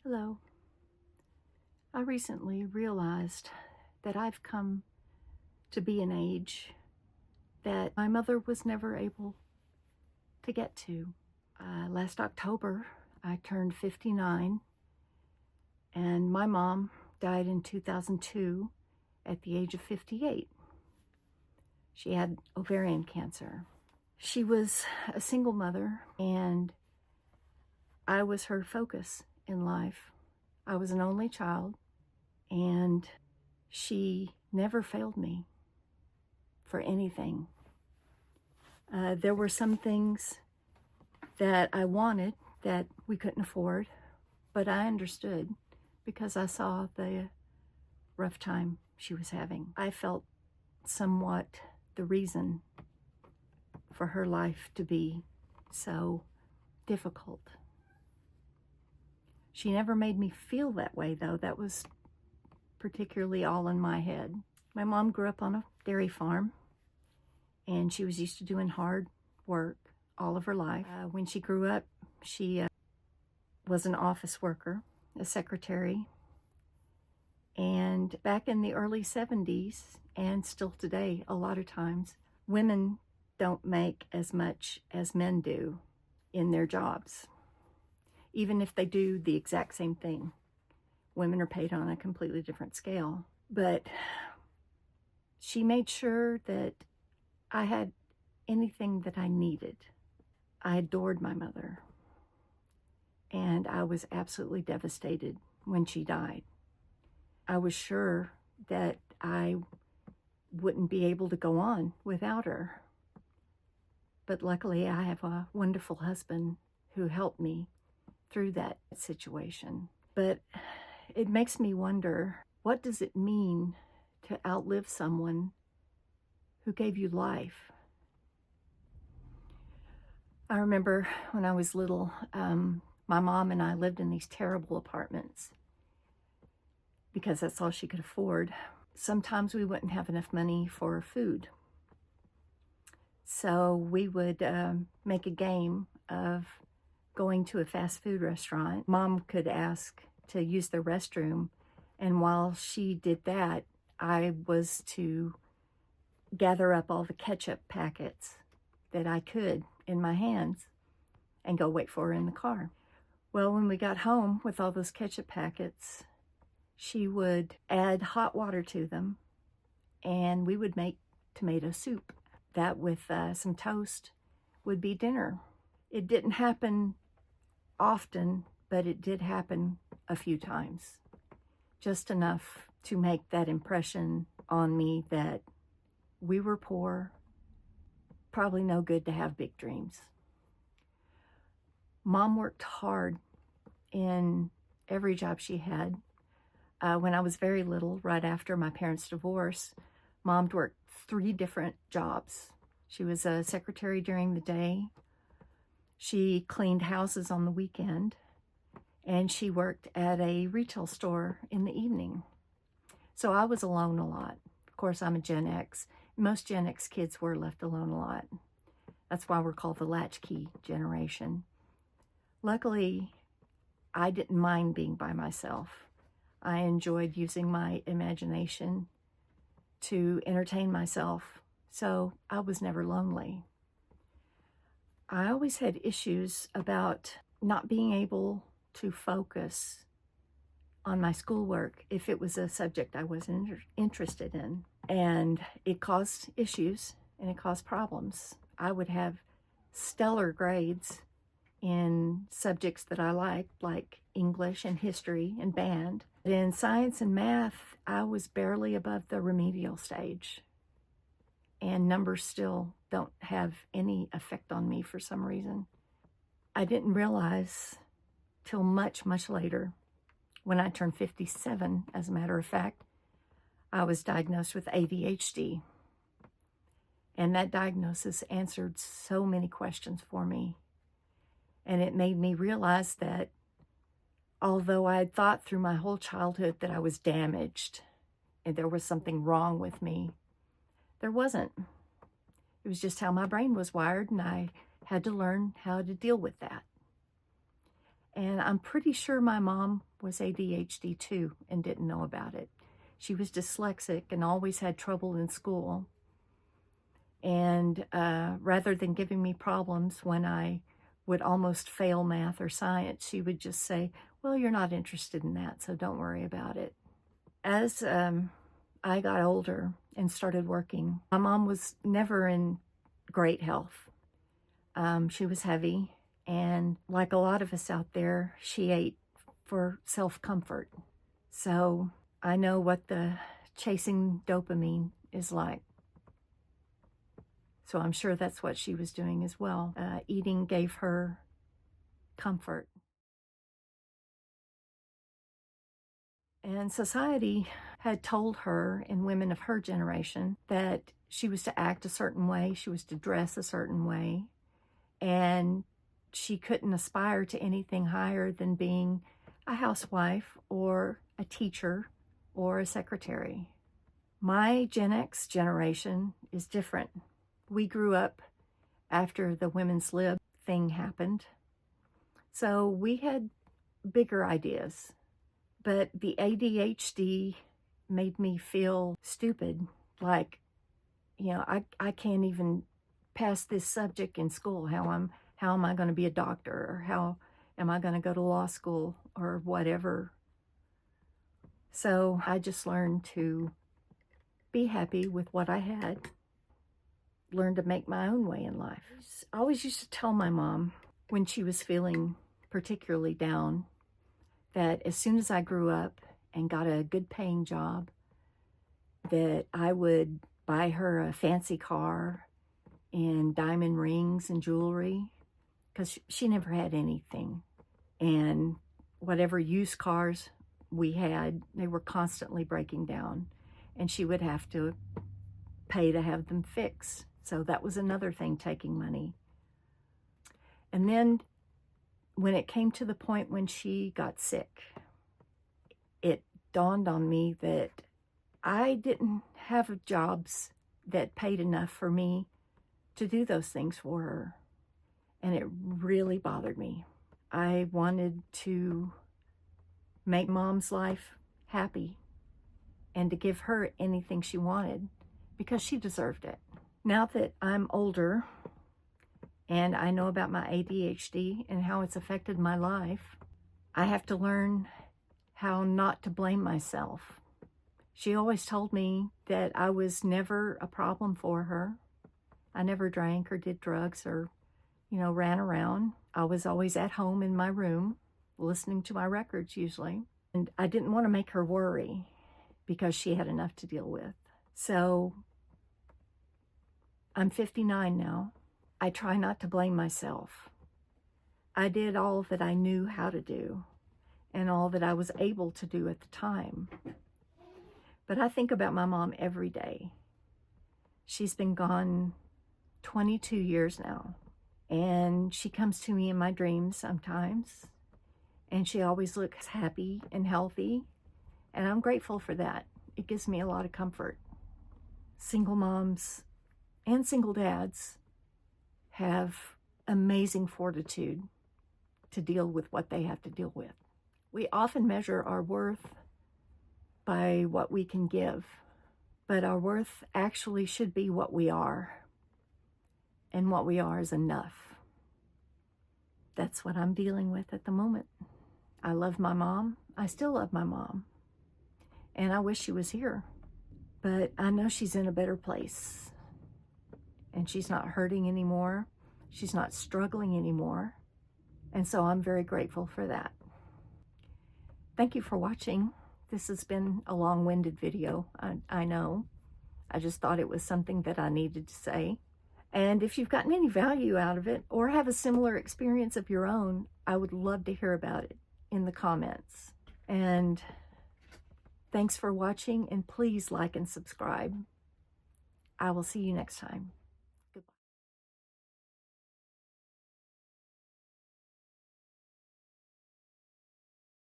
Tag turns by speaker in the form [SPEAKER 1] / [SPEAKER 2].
[SPEAKER 1] Hello. I recently realized that I've come to be an age that my mother was never able to get to. Last October, I turned 59, and my mom died in 2002 at the age of 58. She had ovarian cancer. She was a single mother, and I was her focus in life. I was an only child, and she never failed me for anything. There were some things that I wanted that we couldn't afford, but I understood because I saw the rough time she was having. I felt somewhat the reason for her life to be so difficult. She never made me feel that way, though. That was particularly all in my head. My mom grew up on a dairy farm, and she was used to doing hard work all of her life. When she grew up, she was an office worker, a secretary. And back in the early 70s, and still today, a lot of times, women don't make as much as men do in their jobs. Even if they do the exact same thing, women are paid on a completely different scale. But she made sure that I had anything that I needed. I adored my mother, and I was absolutely devastated when she died. I was sure that I wouldn't be able to go on without her. But luckily, I have a wonderful husband who helped me through that situation. But it makes me wonder, what does it mean to outlive someone who gave you life? I remember when I was little, my mom and I lived in these terrible apartments because that's all she could afford. Sometimes we wouldn't have enough money for food. So we would make a game of going to a fast food restaurant. Mom could ask to use the restroom, and while she did that, I was to gather up all the ketchup packets that I could in my hands and go wait for her in the car. Well, when we got home with all those ketchup packets, she would add hot water to them, and we would make tomato soup. That, with some toast, would be dinner. It didn't happen often, but it did happen a few times. Just enough to make that impression on me that we were poor, probably no good to have big dreams. Mom worked hard in every job she had. When I was very little, right after my parents' divorce, Mom worked 3 different jobs. She was a secretary during the day, she cleaned houses on the weekend, and she worked at a retail store in the evening. So I was alone a lot. Of course, I'm a Gen X. Most Gen X kids were left alone a lot. That's why we're called the latchkey generation. Luckily, I didn't mind being by myself. I enjoyed using my imagination to entertain myself, so I was never lonely. I always had issues about not being able to focus on my schoolwork if it was a subject I wasn't interested in. And it caused issues and it caused problems. I would have stellar grades in subjects that I liked, like English and history and band. But in science and math, I was barely above the remedial stage. And numbers still don't have any effect on me for some reason. I didn't realize till much, much later, when I turned 57, as a matter of fact, I was diagnosed with ADHD. And that diagnosis answered so many questions for me. And it made me realize that although I had thought through my whole childhood that I was damaged and there was something wrong with me, there wasn't. It was just how my brain was wired, and I had to learn how to deal with that. And I'm pretty sure my mom was ADHD too and didn't know about it. She was dyslexic and always had trouble in school. And rather than giving me problems when I would almost fail math or science, she would just say, well, you're not interested in that, so don't worry about it. As I got older and started working, my mom was never in great health. She was heavy, and like a lot of us out there, she ate for self-comfort. So I know what the chasing dopamine is like. So I'm sure that's what she was doing as well. Eating gave her comfort. And society had told her, and women of her generation, that she was to act a certain way, she was to dress a certain way, and she couldn't aspire to anything higher than being a housewife or a teacher or a secretary. My Gen X generation is different. We grew up after the women's lib thing happened, so we had bigger ideas. But the ADHD made me feel stupid, like, you know, I can't even pass this subject in school. How am I going to be a doctor, or how am I going to go to law school or whatever? So I just learned to be happy with what I had, learn to make my own way in life. I always used to tell my mom when she was feeling particularly down that as soon as I grew up and got a good paying job, that I would buy her a fancy car and diamond rings and jewelry, because she never had anything. And whatever used cars we had, they were constantly breaking down, and she would have to pay to have them fixed. So that was another thing, taking money. And then when it came to the point when she got sick, it dawned on me that I didn't have jobs that paid enough for me to do those things for her. And it really bothered me. I wanted to make Mom's life happy and to give her anything she wanted, because she deserved it. Now that I'm older and I know about my ADHD and how it's affected my life, I have to learn how not to blame myself. She always told me that I was never a problem for her. I never drank or did drugs or, ran around. I was always at home in my room, listening to my records usually. And I didn't want to make her worry because she had enough to deal with. So I'm 59 now. I try not to blame myself. I did all that I knew how to do and all that I was able to do at the time. But I think about my mom every day. She's been gone 22 years now. And she comes to me in my dreams sometimes. And she always looks happy and healthy. And I'm grateful for that. It gives me a lot of comfort. Single moms and single dads have amazing fortitude to deal with what they have to deal with. We often measure our worth by what we can give, but our worth actually should be what we are, and what we are is enough. That's what I'm dealing with at the moment. I love my mom. I still love my mom, and I wish she was here, but I know she's in a better place, and she's not hurting anymore. She's not struggling anymore, and so I'm very grateful for that. Thank you for watching. This has been a long-winded video, I know. I just thought it was something that I needed to say. And if you've gotten any value out of it or have a similar experience of your own, I would love to hear about it in the comments. And thanks for watching, and please like and subscribe. I will see you next time.